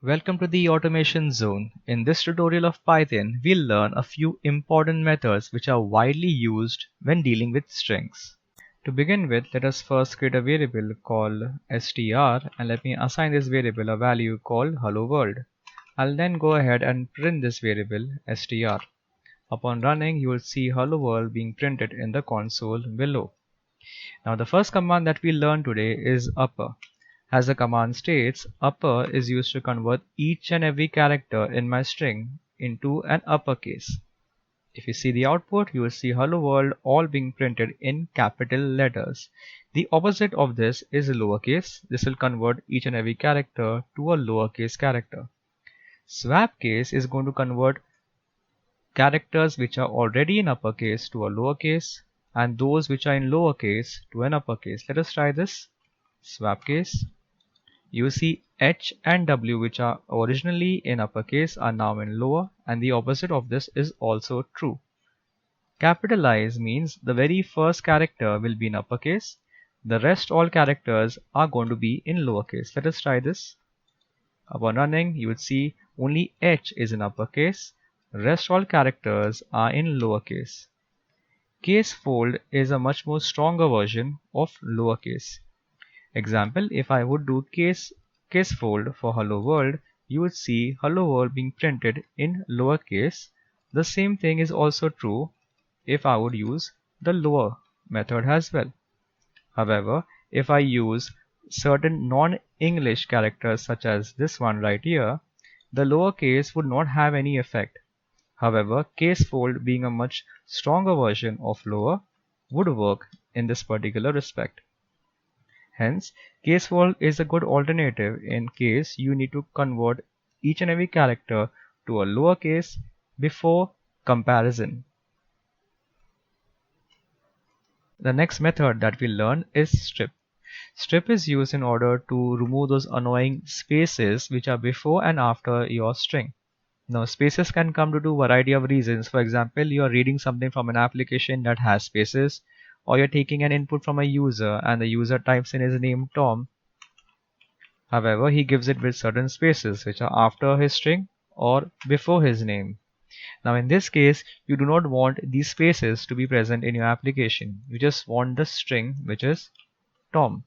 Welcome to the Automation Zone. In this tutorial of Python, we'll learn a few important methods which are widely used when dealing with strings. To begin with, let us first create a variable called str and let me assign this variable a value called hello world. I'll then go ahead and print this variable str. Upon running, you will see hello world being printed in the console below. Now the first command that we learn today is upper. As the command states, upper is used to convert each and every character in my string into an uppercase. If you see the output, you will see hello world all being printed in capital letters. The opposite of this is lowercase. This will convert each and every character to a lowercase character. Swap case is going to convert characters which are already in uppercase to a lowercase and those which are in lowercase to an uppercase. Let us try this. Swap case. You see H and W which are originally in uppercase are now in lower, and the opposite of this is also true. Capitalize means the very first character will be in uppercase. The rest all characters are going to be in lowercase. Let us try this. Upon running, you would see only H is in uppercase. Rest all characters are in lowercase. Case fold is a much more stronger version of lowercase. Example, if I would do case fold for hello world, you would see hello world being printed in lowercase. The same thing is also true if I would use the lower method as well. However, if I use certain non-English characters such as this one right here, the lowercase would not have any effect. However, case fold being a much stronger version of lower would work in this particular respect. Hence, case fold is a good alternative in case you need to convert each and every character to a lowercase before comparison. The next method that we learn is strip. Strip is used in order to remove those annoying spaces which are before and after your string. Now, spaces can come due to a variety of reasons. For example, you are reading something from an application that has spaces, or you're taking an input from a user and the user types in his name Tom. However, he gives it with certain spaces which are after his string or before his name. Now in this case, you do not want these spaces to be present in your application. You just want the string which is Tom.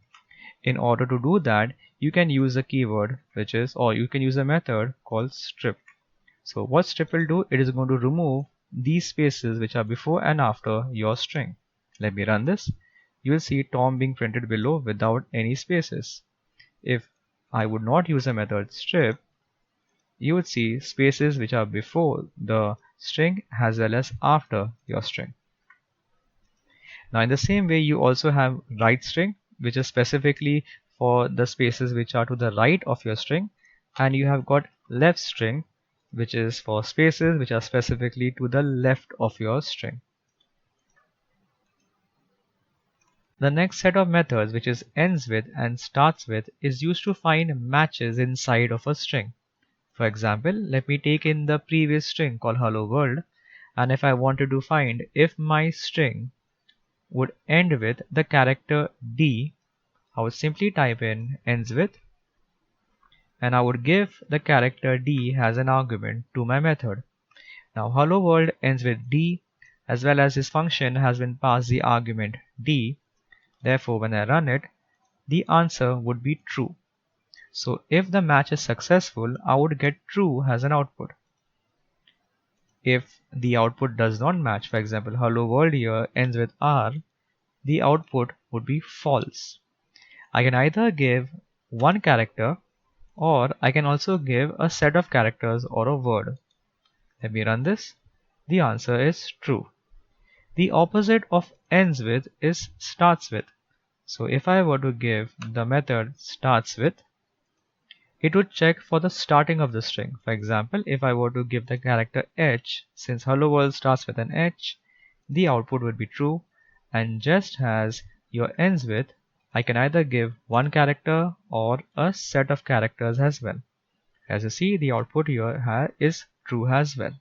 In order to do that, you can use a keyword or you can use a method called strip. So what strip will do, it is going to remove these spaces which are before and after your string. Let me run this. You will see Tom being printed below without any spaces. If I would not use a method strip, you would see spaces which are before the string as well as after your string. Now in the same way, you also have right string, which is specifically for the spaces which are to the right of your string, and you have got left string, which is for spaces which are specifically to the left of your string. The next set of methods, which is ends with and starts with, is used to find matches inside of a string. For example, let me take in the previous string called hello world, and if I wanted to find if my string would end with the character D, I would simply type in ends with, and I would give the character D as an argument to my method. Now hello world ends with D, as well as this function has been passed the argument D. Therefore, when I run it, the answer would be true. So if the match is successful, I would get true as an output. If the output does not match, for example, hello world here ends with R, the output would be false. I can either give one character, or I can also give a set of characters or a word. Let me run this. The answer is true. The opposite of ends with is starts with. So if I were to give the method starts with, it would check for the starting of the string. For example, if I were to give the character H, since hello world starts with an H, the output would be true. And just as your ends with, I can either give one character or a set of characters as well. As you see, the output here is true as well.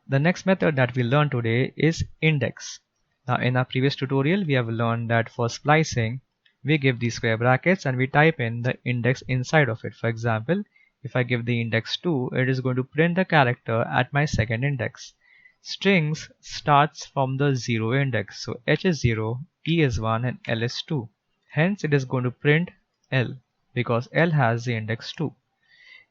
The next method that we learn today is index. Now in our previous tutorial, we have learned that for splicing, we give these square brackets and we type in the index inside of it. For example, if I give the index 2, it is going to print the character at my second index. Strings starts from the 0 index, so H is 0, E is 1 and L is 2. Hence it is going to print L because L has the index 2.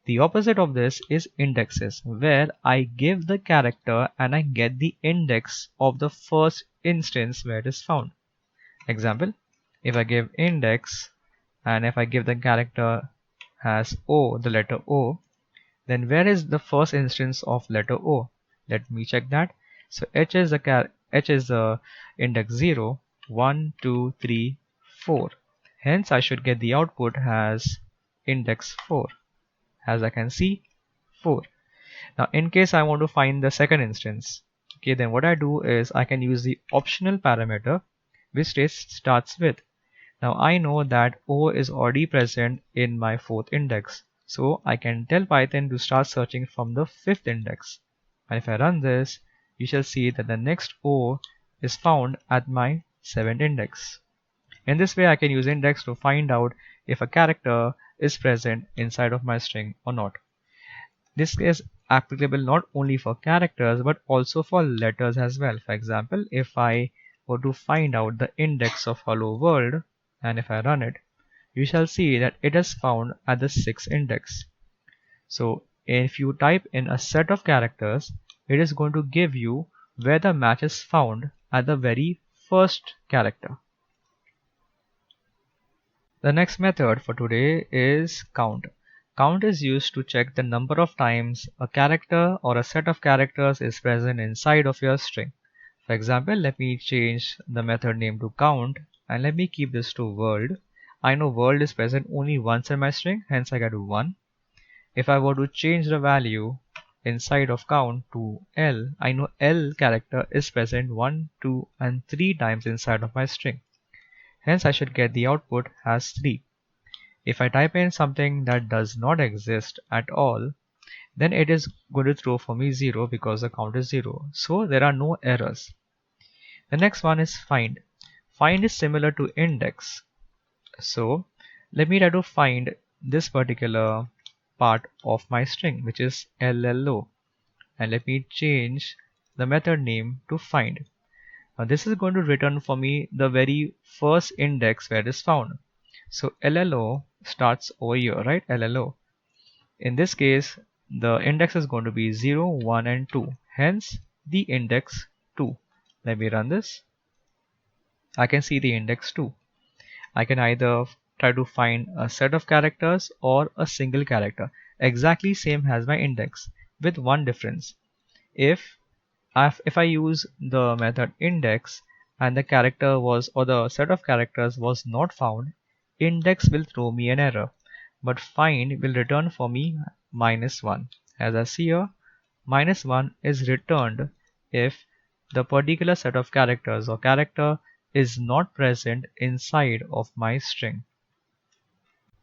The opposite of this is indexes, where I give the character and I get the index of the first instance where it is found. Example, if I give index and if I give the character as O, the letter O, then where is the first instance of letter O? Let me check that. So H is the index 0, 1, 2, 3, 4. Hence I should get the output as index 4. As I can see, 4. Now in case I want to find the second instance, okay, then what I do is I can use the optional parameter which starts with. Now I know that O is already present in my 4th index, so I can tell Python to start searching from the 5th index. And if I run this, you shall see that the next O is found at my 7th index. In this way I can use index to find out if a character is present inside of my string or not. This is applicable not only for characters but also for letters as well. For example, if I were to find out the index of hello world and if I run it, you shall see that it is found at the 6th index. So if you type in a set of characters, it is going to give you where the match is found at the very first character. The next method for today is count. Count is used to check the number of times a character or a set of characters is present inside of your string. For example, let me change the method name to count and let me keep this to world. I know world is present only once in my string, hence I get 1. If I were to change the value inside of count to L, I know L character is present 1, 2 and 3 times inside of my string. Hence I should get the output as 3. If I type in something that does not exist at all, then it is going to throw for me 0 because the count is 0. So there are no errors. The next one is find. Find is similar to index. So let me try to find this particular part of my string, which is LLO. And let me change the method name to find. Now this is going to return for me the very first index where it is found. So LLO starts over here, right? LLO. In this case, the index is going to be 0, 1 and 2. Hence the index 2. Let me run this. I can see the index 2. I can either try to find a set of characters or a single character. Exactly same as my index with one difference. If I use the method index and the character was or the set of characters was not found, index will throw me an error, but find will return for me -1. As I see here, -1 is returned if the particular set of characters or character is not present inside of my string.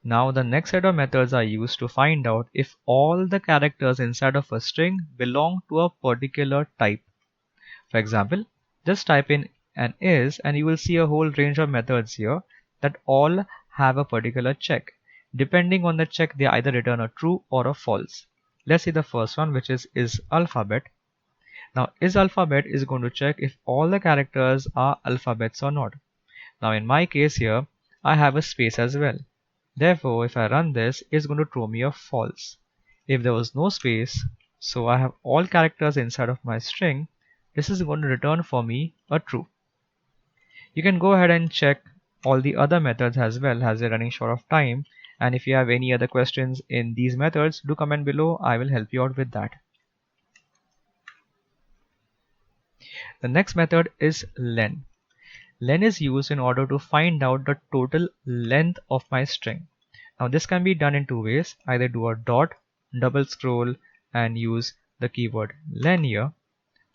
Now the next set of methods are used to find out if all the characters inside of a string belong to a particular type. For example, just type in an is and you will see a whole range of methods here that all have a particular check. Depending on the check, they either return a true or a false. Let's see the first one, which is alphabet. Now isAlphabet is going to check if all the characters are alphabets or not. Now in my case here, I have a space as well. Therefore, if I run this, it's going to throw me a false. If there was no space, so I have all characters inside of my string, this is going to return for me a true. You can go ahead and check all the other methods as well as we're running short of time. And if you have any other questions in these methods, do comment below. I will help you out with that. The next method is len. Len is used in order to find out the total length of my string. Now this can be done in two ways. Either do a dot, double scroll and use the keyword len here.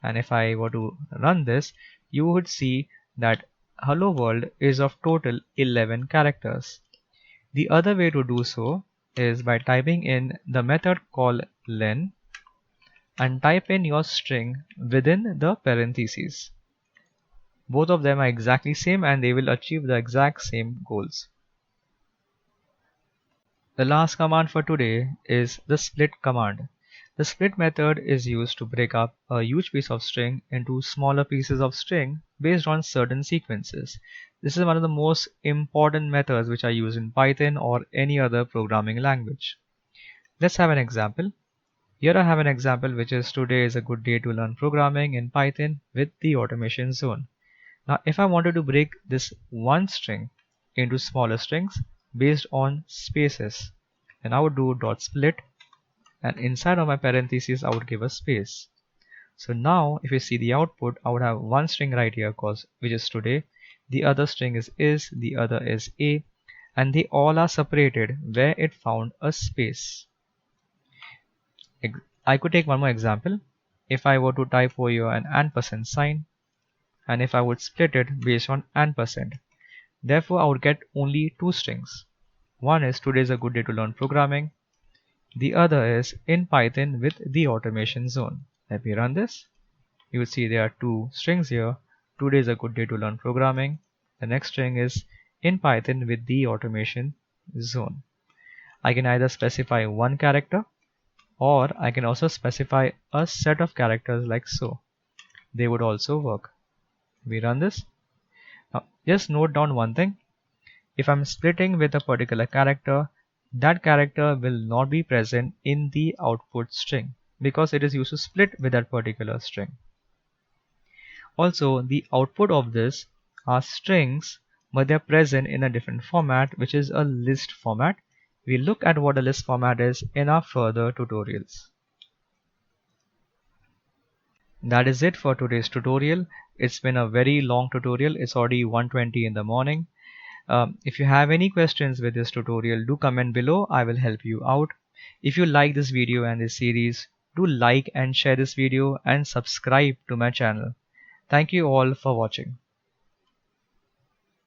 And if I were to run this, you would see that hello world is of total 11 characters. The other way to do so is by typing in the method called len and type in your string within the parentheses. Both of them are exactly same and they will achieve the exact same goals. The last command for today is the split command. The split method is used to break up a huge piece of string into smaller pieces of string based on certain sequences. This is one of the most important methods which are used in Python or any other programming language. Let's have an example. Here I have an example which is today is a good day to learn programming in Python with the automation zone. Now if I wanted to break this one string into smaller strings based on spaces, then I would do dot split, and inside of my parentheses I would give a space. So now if you see the output, I would have one string right here which is today, the other string is, the other is a, and they all are separated where it found a space. I could take one more example. If I were to type over here an ampersand sign, and if I would split it based on ampersand, therefore I would get only two strings. One is today is a good day to learn programming. The other is in Python with the automation zone. Let me run this. You will see there are two strings here. Today is a good day to learn programming. The next string is in Python with the automation zone. I can either specify one character or I can also specify a set of characters like so. They would also work. We run this. Now just note down one thing. If I'm splitting with a particular character, that character will not be present in the output string because it is used to split with that particular string. Also, the output of this are strings, but they are present in a different format, which is a list format. We'll look at what a list format is in our further tutorials. That is it for today's tutorial. It's been a very long tutorial. It's already 1:20 in the morning. If you have any questions with this tutorial, do comment below. I will help you out. If you like this video and this series, do like and share this video and subscribe to my channel. Thank you all for watching.